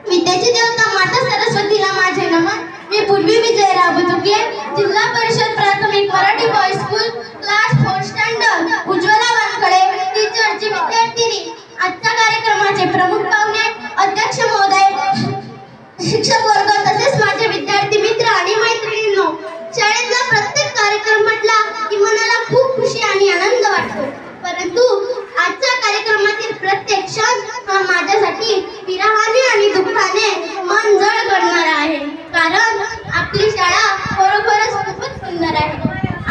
विद्याची देवता माता सरस्वतीला माझे नमन. मी पूर्वी विजय राबुतुके, जिल्हा परिषद प्राथमिक Marathi boys school, class 4 standard, Ujjwala Wankhede, टीचरची विद्यार्थिनी. आजच्या कार्यक्रमाचे प्रमुख पाहुणे, अध्यक्ष महोदय, शिक्षक वर्ग तसेच माझे विद्यार्थी मित्र आणि मैत्रिणींनो. शाळेतला प्रत्येक कार्यक्रम म्हटला की मनाला खूप खुशी आणि आनंद वाटतो. परंतु आजच्या कार्यक्रमातील प्रत्येक क्षण हा माझ्यासाठी विरहाने आणि दुःखाने मन जड करणारा आहे. कारण आपली शाळा खरोखरच खूपच सुंदर आहे.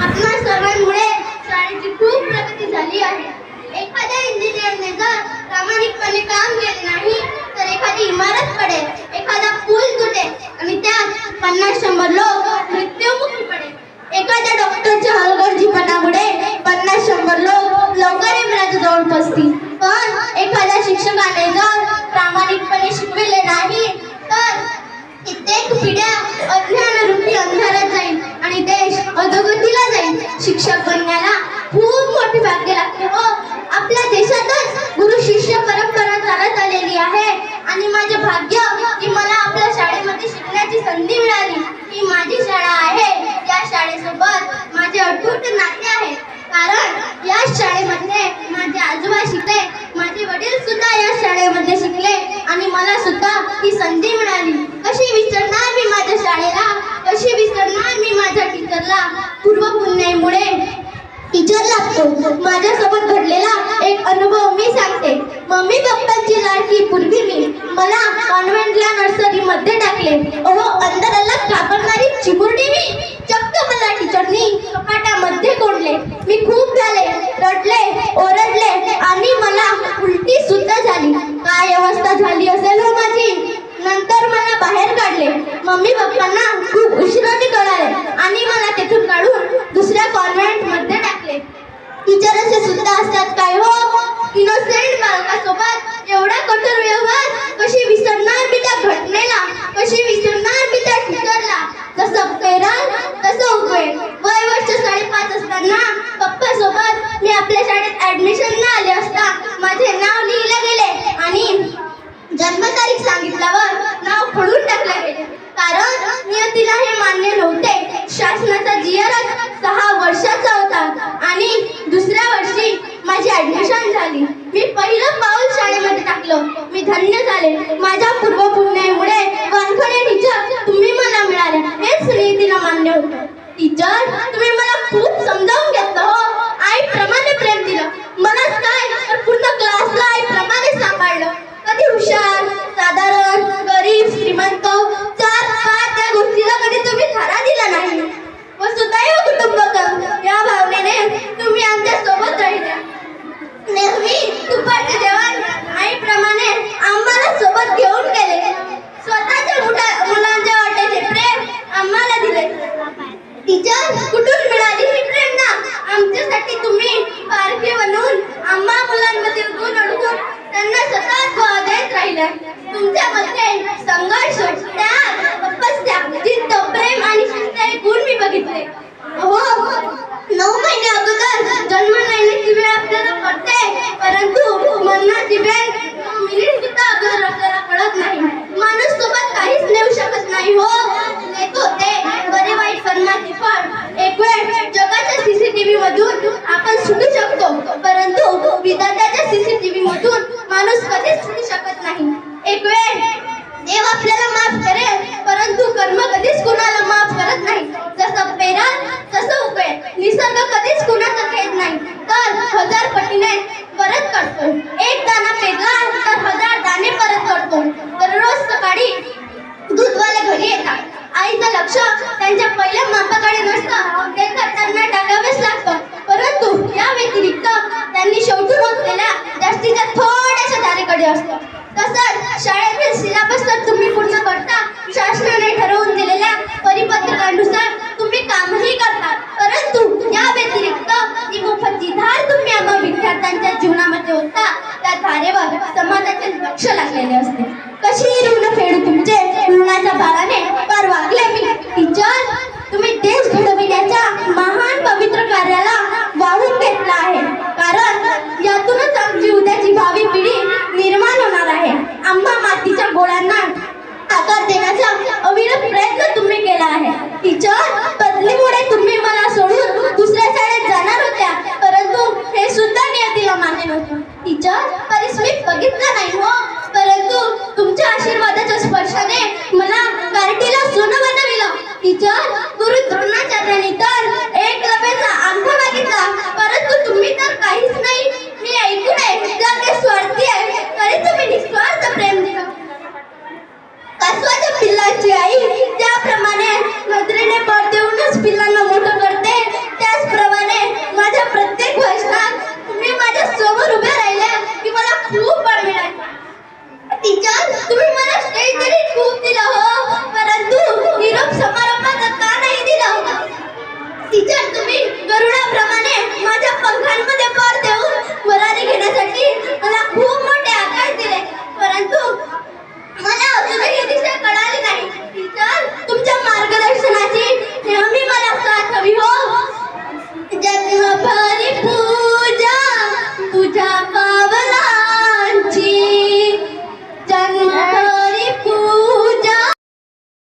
आपल्या सर्वांमुळे शाळेची खूप प्रगती झाली आहे. एखाद्या इंजिनियरने जर प्रामाणिकपणे काम केले नाही तर एखादी इमारत पडेल, एखादा पूल तुटेल आणि त्यात 50-100 लोक मृत्युमुखी पडेल. एखाद्या डॉक्टरच्या हलगर्जीपणामुळे 50-100 लोक लवकर इमराजजवळ पोहोचतील. पण एखाद्या शिक्षकाने जर प्रामाणिकपणे शिकविले नाही तर कित्येक पिढ्या अज्ञानरूपी अंधारात जाईल आणि देश अधोगतीला जाईल. शिक्षक बनण्याला खूप मोठे भाग्य लागते हो. आपल्या देशातच गुरु शिष्य परंपरा चालत आलेली आहे आणि माझे भाग्य की मला आपल्या शाळेमध्ये शिकण्याची संधी मिळाली. ही माझी शाळा आहे. या शाळेसोबत माझे अतूट नाते आहे. कारण या शाळेमध्ये माझे आजोबा शिकले, माझे वडील सुद्धा या शाळेमध्ये शिकले आणि मला सुद्धा ही संधी मिळाली. कशी विसरणार मी माझ्या शाळेला, कशी विसरणार मी माझ्या टीचरला. पूर्वपुण्याईमुळे टीचर लागतो. माझ्यासोबत घडलेला एक अनुभव मी सांगते. मम्मी पप्पांची लाडकी पूर्वी मी मला कॉन्व्हेंटला नर्सरीमध्ये टाकले. अंधाराला घाबरणारी चिमुरडी मी. चक्क मला टीचरनी कपाटामध्ये कोंडले. मी खूप झाले, रडले, ओरडले आणि मला उलटी सुद्धा झाली. काय अवस्था झाली असेल हो माझी. नंतर मला बाहेर काढले. मम्मी पप्पांना खूप उशिराने कळाले आणि मला तिथून काढून दुसऱ्या कॉन्व्हेंटमध्ये टाकले. टीचर असे सुद्धा असतात काय हो. इनोसेंट बालकासोबत एवढा कठोर व्यवहार. कशी विसरणार मी त्या घटनेला, कशी विसरणार मी त्या टीचरला. जसं पेराल तसं उगवेल. वय वर्ष 5.5 असताना पप्पा सोबत मी आपल्या शाळेत ऍडमिशनला आले असता माझे नाव लिहिले गेले आणि जन्मतारीख सांगितल्यावर नाव खोडून टाकले गेले. कारण नियतीला हे मान्य नव्हते. शासनाचा जीआरच 6 वर्षाचा होता आणि दुसऱ्या वर्षी माझी ऍडमिशन झाली. मी पहिलं पाऊल शाळेमध्ये टाकलं. मी धन्य झाले. माझ्या पूर्वपुण्याईमुळे वानखडे टीचर तुम्ही मला मिळाले हेच नियतीला मान्य होतं. टीचर तुम्ही मला खूप समजावून घेतलं हो. आईप्रमाणे प्रेम दिलं. मलाच काय तर पूर्ण क्लासला आईप्रमाणे सांभाळलं. कधी हुशार, साधारण, गरीब, श्रीमंत, जात-पात त्या गोष्टीला कधी तुम्ही थारा दिला नाही. वसुदैव कुटुंबकम या भावनेने तुम्ही आमच्या सोबत राहिल्या. नेहमी तुपाचे जेवण आईप्रमाणे आम्हाला सोबत घेऊन गेले. स्वतःच्या मुलांच्या वाटेचे प्रेम आम्हाला दिले. टीचर कुठून मिळाली ही प्रेरणा. आमच्यासाठी तुम्ही पारखे बनवून आम्हा मुलांमध्ये गुण ओळखून त्यांना सतत वाव देत राहिल्या. तुमच्यामध्ये संघर्ष, त्याग, तपस्या, जिद्द, प्रेम आणि शिस्त हे गुण मी बघितले. हो 9 महिने अगोदर जन्म येण्याची वेळ आपल्याला कळते, परंतु मरणाची वेळ मिनिट सुद्धा अगोदर आपल्याला कळत नाही. माणूस सोबत काहीच नेऊ शकत नाही हो. नेतो ते बरे वाईट कर्माचे फळ. एक वेळ जगाच्या सीसीटीव्ही मधून आपण सुटू शकतो, परंतु विधात्याच्या सीसीटीव्ही मधून माणूस कधीच सुटू शकत नाही. एक वेळ देव आपल्याला माफ करेल, परंतु कर्म कधीच कुणाला माफ करत नाही. जसं पेराल तसं उगवेल. निसर्ग कधीच कुणाचा खेद नाही तर 1000 पटीने परत करतो. एक दाणा पेरला तर 1000 दाणे परत करतो. दररोज सकाळी दूधवाले घरी येतात. आईचं लक्ष त्यांच्या पहिल्या मापाकडे नसतं. ते त्यांना टाकावेच लागतं. परंतु या व्यतिरिक्त त्यांनी शेवटून होतलेल्या जास्तीच्या थोड्याशा धारेकडे असतं. तसंच शाळेतील सिलेबस तर तुम्ही पूर्ण करता. शासनाने ठरवून दिलेल्या परिपत्रकानुसार तुम्ही कामही करता. परंतु या व्यतिरिक्त जी मोफतची धार तुम्ही आम्हा विद्यार्थ्यांच्या जीवनामध्ये होता त्या धारेवर समाजाचे लक्ष लागलेले असते. कशी ऋण फेडू तुमचे ऋणाच्या भाराने पार वागले मी. टीचर तुम्ही देश घडविण्याच्या महान पवित्र कार्याला वाहून घेतला आहे. कारण यातूनच आमची उद्याची भावी पिढी निर्माण होणार आहे. आम्हा मातीच्या गोळ्यांना तुम्ही